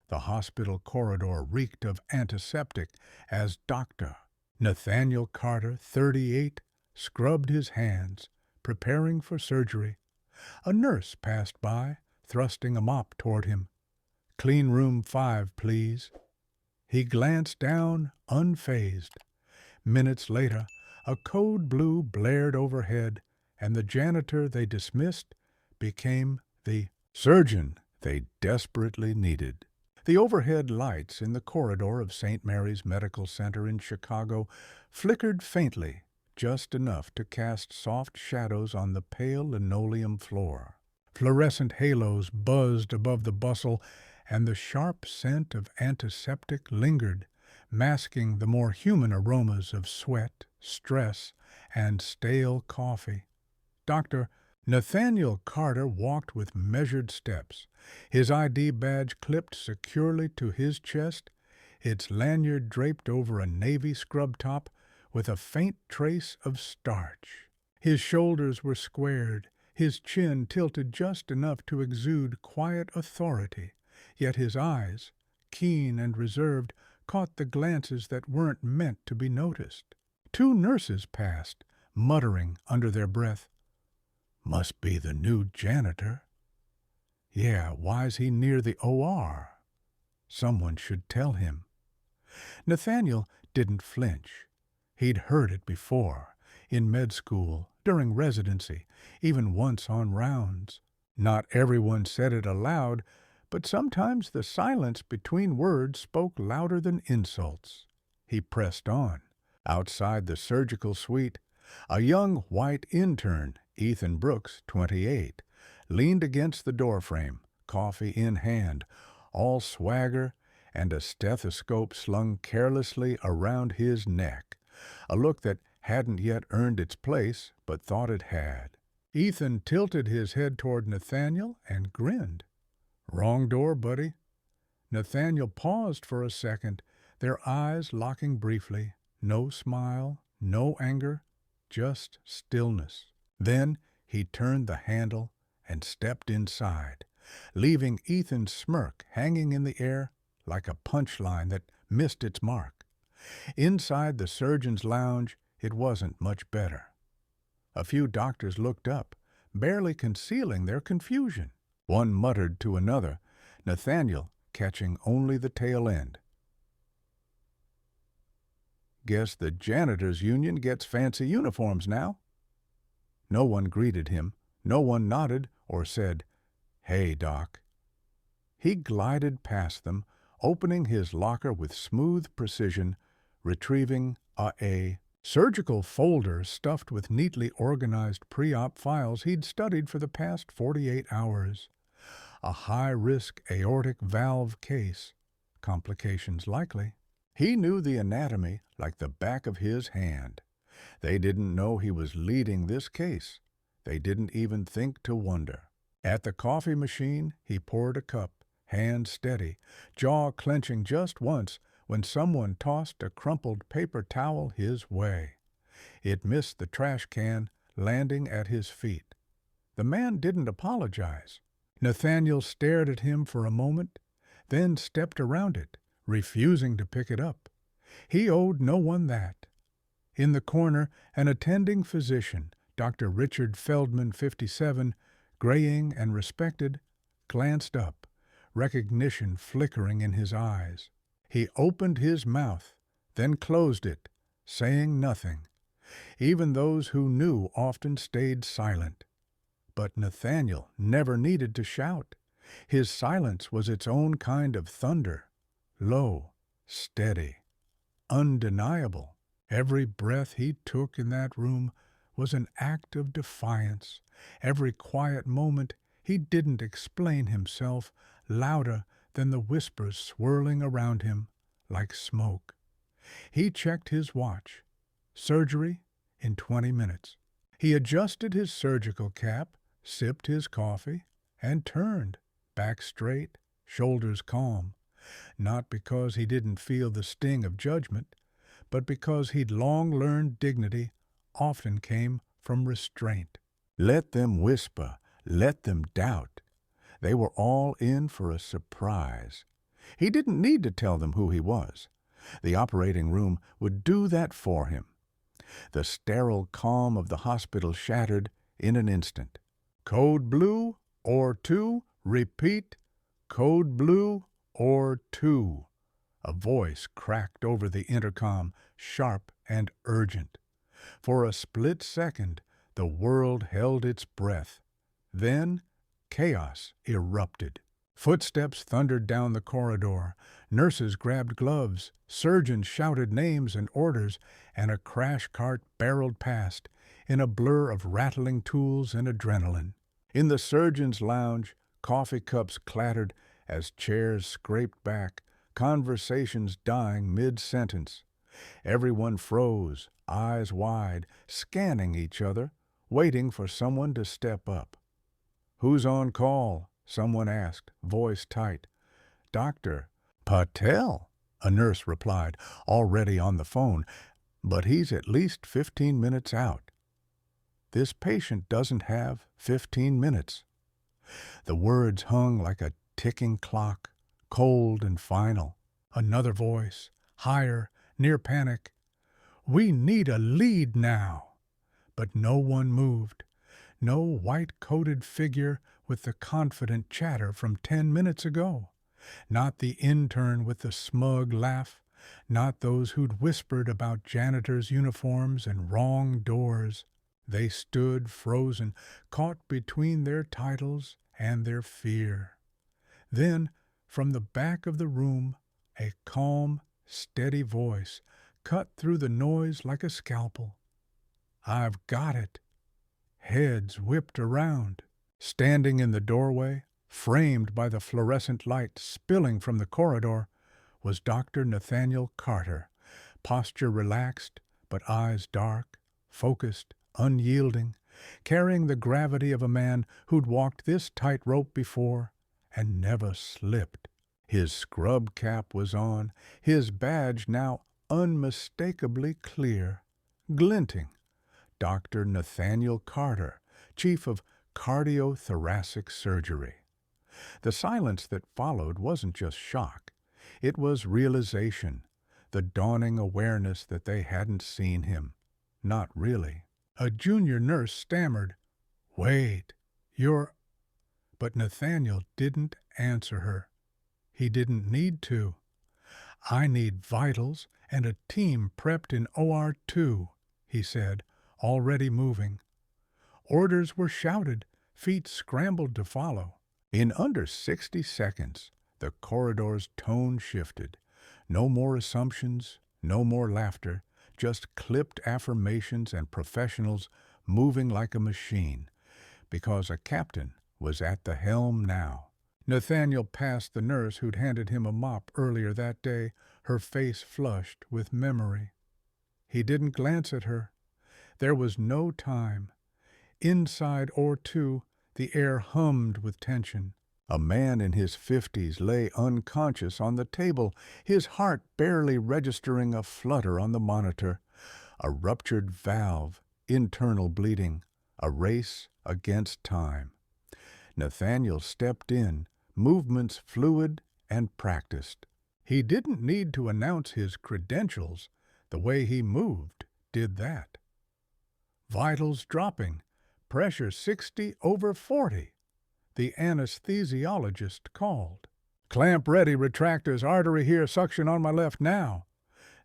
The hospital corridor reeked of antiseptic as Dr. Nathaniel Carter, 38, scrubbed his hands, preparing for surgery. A nurse passed by, thrusting a mop toward him. "Clean room 5, please." He glanced down, unfazed. Minutes later, a code blue blared overhead, and the janitor they dismissed became the surgeon they desperately needed. The overhead lights in the corridor of St. Mary's Medical Center in Chicago flickered faintly, just enough to cast soft shadows on the pale linoleum floor. Fluorescent halos buzzed above the bustle, and the sharp scent of antiseptic lingered, masking the more human aromas of sweat, stress, and stale coffee. Dr. Nathaniel Carter walked with measured steps, his ID badge clipped securely to his chest, its lanyard draped over a navy scrub top with a faint trace of starch. His shoulders were squared, his chin tilted just enough to exude quiet authority, yet his eyes, keen and reserved, caught the glances that weren't meant to be noticed. 2 nurses passed, muttering under their breath, "Must be the new janitor." "Yeah, why's he near the OR? Someone should tell him." Nathaniel didn't flinch. He'd heard it before, in med school, during residency, even once on rounds. Not everyone said it aloud, but sometimes the silence between words spoke louder than insults. He pressed on. Outside the surgical suite, a young white intern, Ethan Brooks, 28, leaned against the doorframe, coffee in hand, all swagger and a stethoscope slung carelessly around his neck, a look that hadn't yet earned its place but thought it had. Ethan tilted his head toward Nathaniel and grinned. "Wrong door, buddy." Nathaniel paused for a second, their eyes locking briefly. No smile, no anger, just stillness. Then he turned the handle and stepped inside, leaving Ethan's smirk hanging in the air like a punchline that missed its mark. Inside the surgeon's lounge, it wasn't much better. A few doctors looked up, barely concealing their confusion. One muttered to another, Nathaniel catching only the tail end. "Guess the janitors' union gets fancy uniforms now." No one greeted him, no one nodded or said, "Hey, Doc." He glided past them, opening his locker with smooth precision, retrieving a surgical folder stuffed with neatly organized pre-op files he'd studied for the past 48 hours. A high-risk aortic valve case. Complications likely. He knew the anatomy like the back of his hand. They didn't know he was leading this case. They didn't even think to wonder. At the coffee machine, he poured a cup, hand steady, jaw clenching just once when someone tossed a crumpled paper towel his way. It missed the trash can, landing at his feet. The man didn't apologize. Nathaniel stared at him for a moment, then stepped around it, refusing to pick it up. He owed no one that. In the corner, an attending physician, Dr. Richard Feldman, 57, graying and respected, glanced up, recognition flickering in his eyes. He opened his mouth, then closed it, saying nothing. Even those who knew often stayed silent. But Nathaniel never needed to shout. His silence was its own kind of thunder, low, steady, undeniable. Every breath he took in that room was an act of defiance. Every quiet moment he didn't explain himself, louder than the whispers swirling around him like smoke. He checked his watch. Surgery in 20 minutes. He adjusted his surgical cap, sipped his coffee, and turned, back straight, shoulders calm. Not because he didn't feel the sting of judgment, but because he'd long learned dignity often came from restraint. Let them whisper, let them doubt. They were all in for a surprise. He didn't need to tell them who he was. The operating room would do that for him. The sterile calm of the hospital shattered in an instant. Code blue or 2, repeat, code blue or 2. A voice cracked over the intercom, sharp and urgent. For a split second, the world held its breath. Then, chaos erupted. Footsteps thundered down the corridor. Nurses grabbed gloves. Surgeons shouted names and orders, and a crash cart barreled past in a blur of rattling tools and adrenaline. In the surgeon's lounge, coffee cups clattered as chairs scraped back, conversations dying mid-sentence. Everyone froze, eyes wide, scanning each other, waiting for someone to step up. "Who's on call?" someone asked, voice tight. "Dr. Patel," a nurse replied, already on the phone, "but he's at least 15 minutes out." "This patient doesn't have 15 minutes. The words hung like a ticking clock, cold and final. Another voice, higher, near panic. "We need a lead now." But no one moved. No white-coated figure with the confident chatter from 10 minutes ago. Not the intern with the smug laugh. Not those who'd whispered about janitors' uniforms and wrong doors. They stood frozen, caught between their titles and their fear. Then, from the back of the room, a calm, steady voice cut through the noise like a scalpel. "I've got it." Heads whipped around. Standing in the doorway, framed by the fluorescent light spilling from the corridor, was Dr. Nathaniel Carter, posture relaxed, but eyes dark, focused, unyielding, carrying the gravity of a man who'd walked this tightrope before and never slipped. His scrub cap was on, his badge now unmistakably clear, glinting. Dr. Nathaniel Carter, Chief of Cardiothoracic Surgery. The silence that followed wasn't just shock. It was realization, the dawning awareness that they hadn't seen him. Not really. A junior nurse stammered, "Wait, you're—" But Nathaniel didn't answer her. He didn't need to. "I need vitals and a team prepped in OR 2, he said, already moving. Orders were shouted, feet scrambled to follow. In under 60 seconds, the corridor's tone shifted. No more assumptions, no more laughter, just clipped affirmations and professionals moving like a machine, because a captain was at the helm now. Nathaniel passed the nurse who'd handed him a mop earlier that day, her face flushed with memory. He didn't glance at her. There was no time. Inside OR 2, the air hummed with tension. A man in his 50s lay unconscious on the table, his heart barely registering a flutter on the monitor. A ruptured valve, internal bleeding, a race against time. Nathaniel stepped in, movements fluid and practiced. He didn't need to announce his credentials. The way he moved did that. Vitals dropping, pressure 60/40. The anesthesiologist called. "Clamp ready, retractors, artery here, suction on my left now."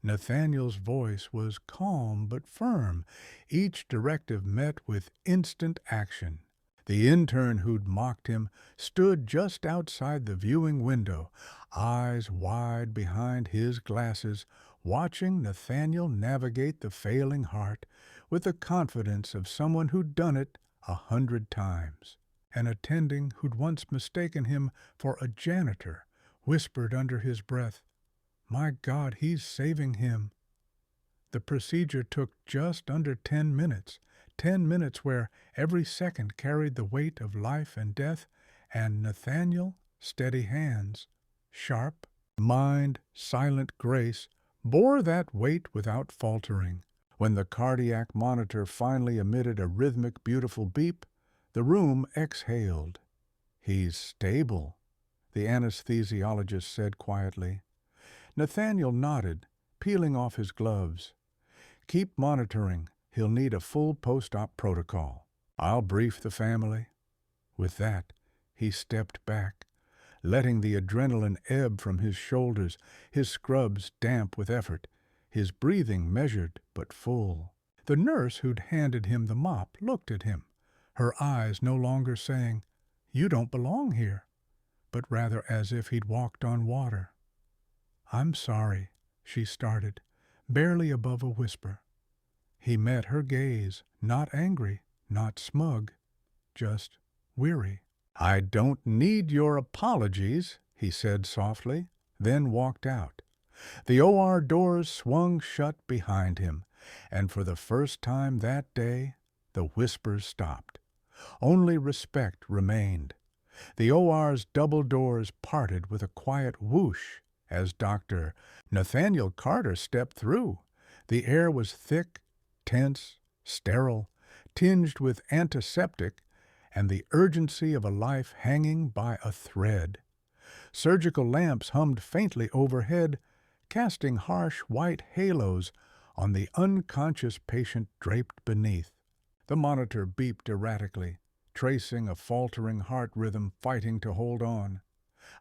Nathaniel's voice was calm but firm, each directive met with instant action. The intern who'd mocked him stood just outside the viewing window, eyes wide behind his glasses, watching Nathaniel navigate the failing heart with the confidence of someone who'd done it 100 times. An attending who'd once mistaken him for a janitor whispered under his breath, "My God, he's saving him." The procedure took just under 10 minutes, 10 minutes where every second carried the weight of life and death, and Nathaniel, steady hands, sharp mind, silent grace, bore that weight without faltering. When the cardiac monitor finally emitted a rhythmic, beautiful beep, the room exhaled. "He's stable." the anesthesiologist said quietly. Nathaniel nodded, peeling off his gloves. Keep monitoring. He'll need a full post-op protocol. I'll brief the family. With that, he stepped back, letting the adrenaline ebb from his shoulders, his scrubs damp with effort, his breathing measured but full. The nurse who'd handed him the mop looked at him, her eyes no longer saying, "You don't belong here," but rather as if he'd walked on water. "I'm sorry," she started, barely above a whisper. He met her gaze, not angry, not smug, just weary. "I don't need your apologies," he said softly, then walked out. The OR doors swung shut behind him, and for the first time that day, the whispers stopped. Only respect remained. The OR's double doors parted with a quiet whoosh as Dr. Nathaniel Carter stepped through. The air was thick, tense, sterile, tinged with antiseptic, and the urgency of a life hanging by a thread. Surgical lamps hummed faintly overhead, casting harsh white halos on the unconscious patient draped beneath. The monitor beeped erratically, tracing a faltering heart rhythm fighting to hold on.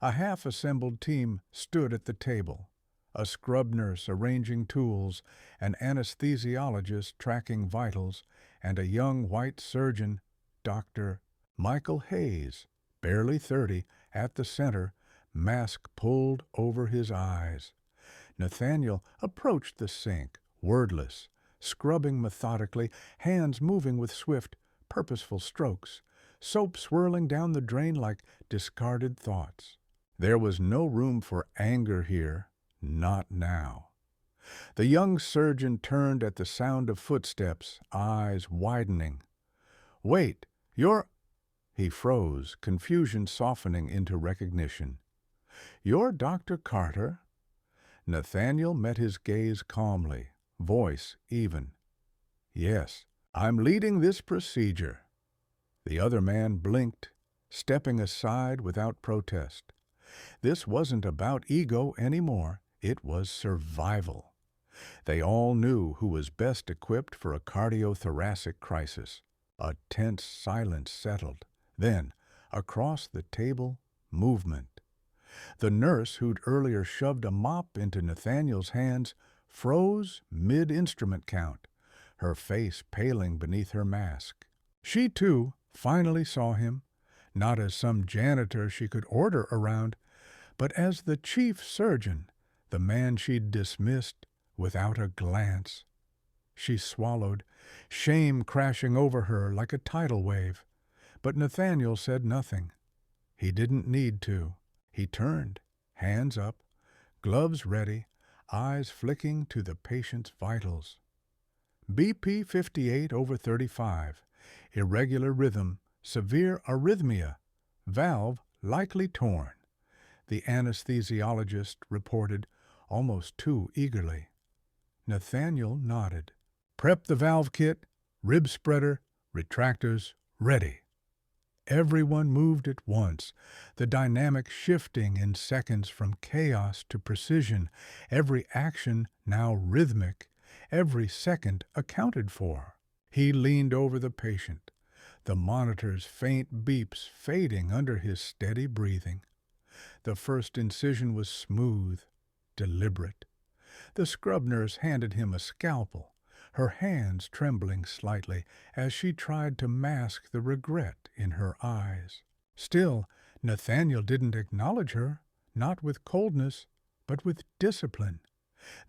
A half-assembled team stood at the table, a scrub nurse arranging tools, an anesthesiologist tracking vitals, and a young white surgeon, Dr. Michael Hayes, barely 30, at the center, mask pulled over his eyes. Nathaniel approached the sink, wordless, scrubbing methodically, hands moving with swift, purposeful strokes, soap swirling down the drain like discarded thoughts. There was no room for anger here, not now. The young surgeon turned at the sound of footsteps, eyes widening. "Wait, you're—" He froze, confusion softening into recognition. "You're Dr. Carter?" Nathaniel met his gaze calmly, voice even. "Yes, I'm leading this procedure." The other man blinked, stepping aside without protest. This wasn't about ego anymore. It was survival. They all knew who was best equipped for a cardiothoracic crisis. A tense silence settled. Then, across the table, movement. The nurse who'd earlier shoved a mop into Nathaniel's hands froze mid-instrument count, her face paling beneath her mask. She, too, finally saw him, not as some janitor she could order around, but as the chief surgeon, the man she'd dismissed without a glance. She swallowed, shame crashing over her like a tidal wave. But Nathaniel said nothing. He didn't need to. He turned, hands up, gloves ready, eyes flicking to the patient's vitals. BP 58/35, irregular rhythm, severe arrhythmia, valve likely torn, the anesthesiologist reported almost too eagerly. Nathaniel nodded. "Prep the valve kit, rib spreader, retractors, ready." Everyone moved at once, the dynamic shifting in seconds from chaos to precision, every action now rhythmic, every second accounted for. He leaned over the patient, the monitor's faint beeps fading under his steady breathing. The first incision was smooth, deliberate. The scrub nurse handed him a scalpel, her hands trembling slightly as she tried to mask the regret in her eyes. Still, Nathaniel didn't acknowledge her, not with coldness, but with discipline.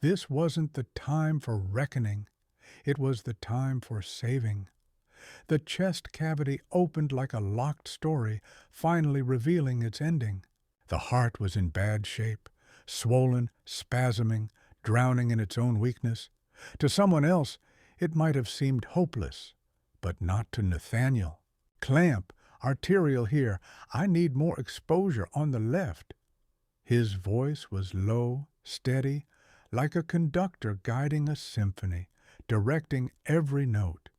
This wasn't the time for reckoning. It was the time for saving. The chest cavity opened like a locked story, finally revealing its ending. The heart was in bad shape, swollen, spasming, drowning in its own weakness. To someone else, it might have seemed hopeless, but not to Nathaniel. "Clamp, arterial here. I need more exposure on the left." His voice was low, steady, like a conductor guiding a symphony, directing every note.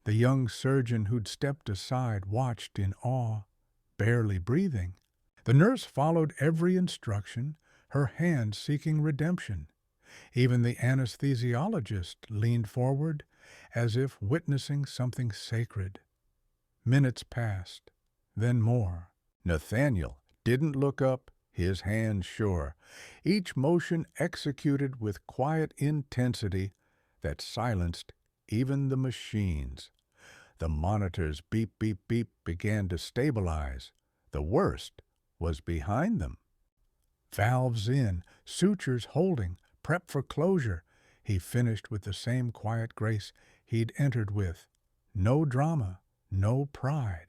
The young surgeon who'd stepped aside watched in awe, barely breathing. The nurse followed every instruction, her hand seeking redemption. Even the anesthesiologist leaned forward, as if witnessing something sacred. Minutes passed, then more. Nathaniel didn't look up, his hands sure, each motion executed with quiet intensity that silenced even the machines. The monitor's beep, beep, beep began to stabilize. The worst was behind them. Valves in, sutures holding, prep for closure. He finished with the same quiet grace he'd entered with. No drama, no pride,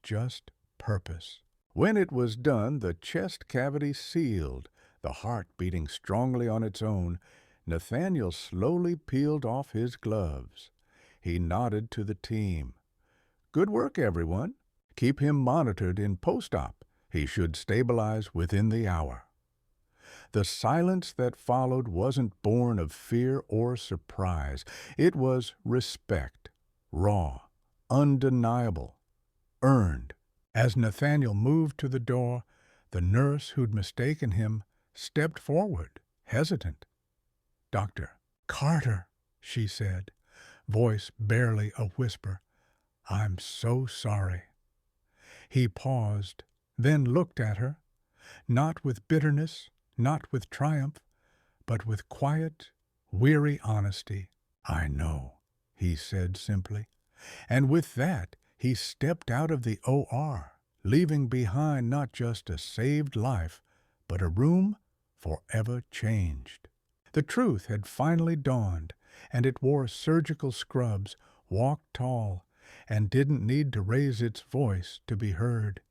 just purpose. When it was done, the chest cavity sealed, the heart beating strongly on its own. Nathaniel slowly peeled off his gloves. He nodded to the team. Good work, everyone. Keep him monitored in post-op. He should stabilize within the hour. The silence that followed wasn't born of fear or surprise. It was respect, raw, undeniable, earned. As Nathaniel moved to the door, the nurse who'd mistaken him stepped forward, hesitant. "Dr. Carter," she said, voice barely a whisper. "I'm so sorry." He paused, then looked at her, not with bitterness, not with triumph, but with quiet, weary honesty. "I know," he said simply. And with that, he stepped out of the OR, leaving behind not just a saved life, but a room forever changed. The truth had finally dawned, and it wore surgical scrubs, walked tall, and didn't need to raise its voice to be heard.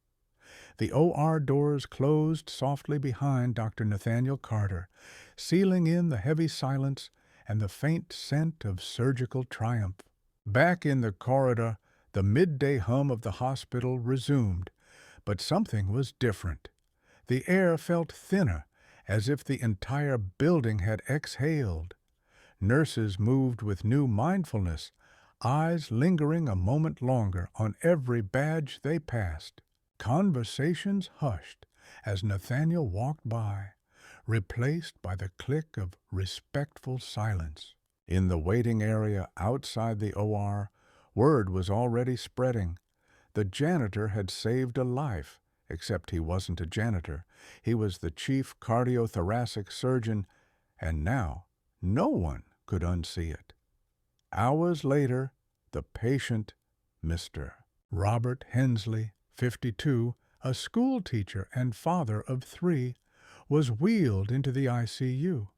The OR doors closed softly behind Dr. Nathaniel Carter, sealing in the heavy silence and the faint scent of surgical triumph. Back in the corridor, the midday hum of the hospital resumed, but something was different. The air felt thinner, as if the entire building had exhaled. Nurses moved with new mindfulness, eyes lingering a moment longer on every badge they passed. Conversations hushed as Nathaniel walked by, replaced by the click of respectful silence. In the waiting area outside the OR, word was already spreading. The janitor had saved a life, except he wasn't a janitor. He was the chief cardiothoracic surgeon, and now no one could unsee it. Hours later, the patient, Mr. Robert Hensley, 52, a school teacher and father of 3, was wheeled into the ICU.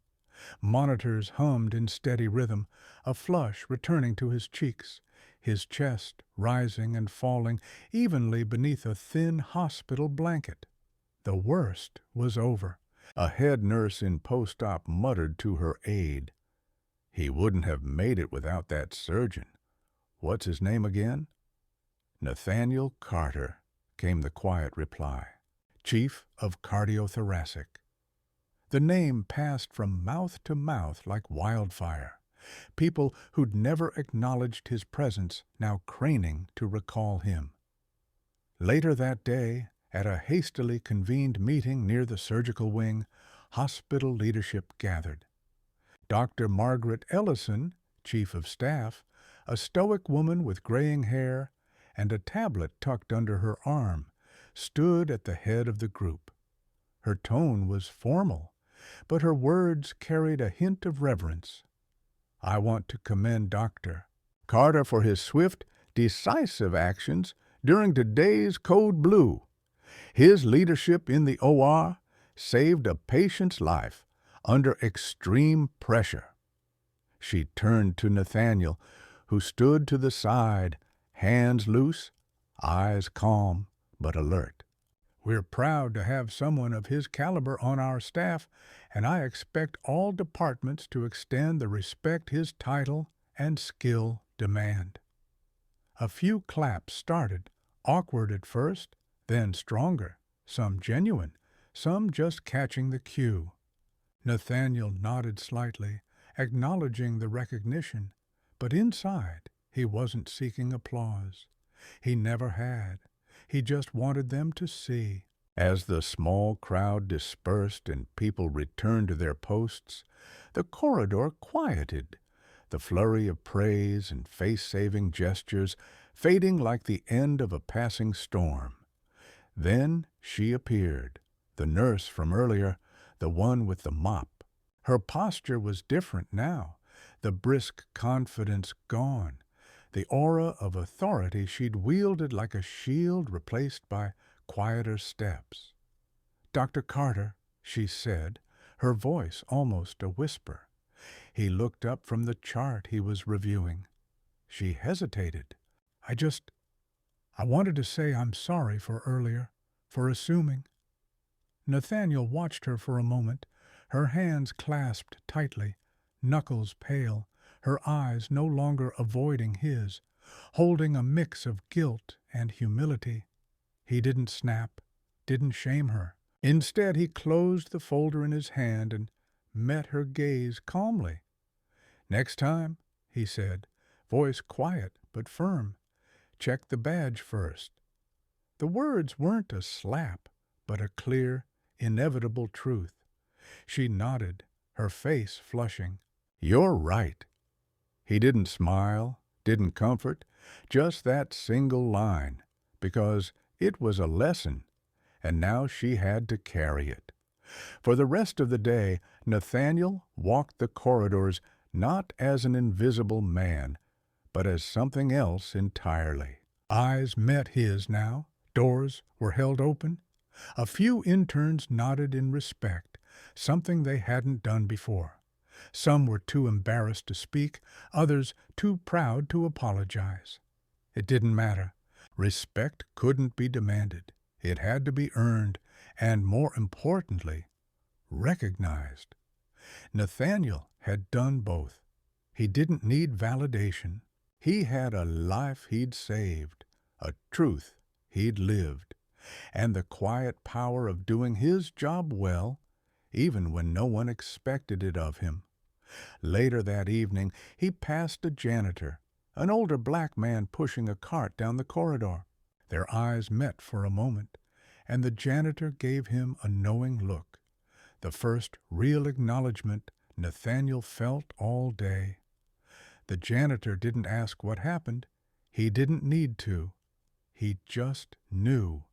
Monitors hummed in steady rhythm, a flush returning to his cheeks, his chest rising and falling evenly beneath a thin hospital blanket. The worst was over. A head nurse in post-op muttered to her aide, "He wouldn't have made it without that surgeon. What's his name again?" "Nathaniel Carter," came the quiet reply. "Chief of Cardiothoracic." The name passed from mouth to mouth like wildfire. People who'd never acknowledged his presence now craning to recall him. Later that day, at a hastily convened meeting near the surgical wing, hospital leadership gathered. Dr. Margaret Ellison, chief of staff, a stoic woman with graying hair and a tablet tucked under her arm, stood at the head of the group. Her tone was formal, but her words carried a hint of reverence. "I want to commend Dr. Carter for his swift, decisive actions during today's Code Blue. His leadership in the OR saved a patient's life under extreme pressure." She turned to Nathaniel, who stood to the side, hands loose, eyes calm but alert. "We're proud to have someone of his caliber on our staff, and I expect all departments to extend the respect his title and skill demand." A few claps started, awkward at first, then stronger, some genuine, some just catching the cue. Nathaniel nodded slightly, acknowledging the recognition, but inside he wasn't seeking applause. He never had. He just wanted them to see. As the small crowd dispersed and people returned to their posts, the corridor quieted, the flurry of praise and face-saving gestures fading like the end of a passing storm. Then she appeared, the nurse from earlier, the one with the mop. Her posture was different now, the brisk confidence gone, the aura of authority she'd wielded like a shield replaced by quieter steps. "Dr. Carter," she said, her voice almost a whisper. He looked up from the chart he was reviewing. She hesitated. I wanted to say I'm sorry for earlier, for assuming." Nathaniel watched her for a moment, her hands clasped tightly, knuckles pale, her eyes no longer avoiding his, holding a mix of guilt and humility. He didn't snap, didn't shame her. Instead, he closed the folder in his hand and met her gaze calmly. "Next time," he said, voice quiet but firm, "check the badge first." The words weren't a slap, but a clear, inevitable truth. She nodded, her face flushing. "You're right." He didn't smile, didn't comfort, just that single line, because it was a lesson, and now she had to carry it. For the rest of the day, Nathaniel walked the corridors not as an invisible man, but as something else entirely. Eyes met his now, doors were held open. A few interns nodded in respect, something they hadn't done before. Some were too embarrassed to speak, others too proud to apologize. It didn't matter. Respect couldn't be demanded. It had to be earned, and more importantly, recognized. Nathaniel had done both. He didn't need validation. He had a life he'd saved, a truth he'd lived, and the quiet power of doing his job well, even when no one expected it of him. Later that evening, he passed a janitor, an older black man pushing a cart down the corridor. Their eyes met for a moment, and the janitor gave him a knowing look, the first real acknowledgment Nathaniel felt all day. The janitor didn't ask what happened. He didn't need to. He just knew.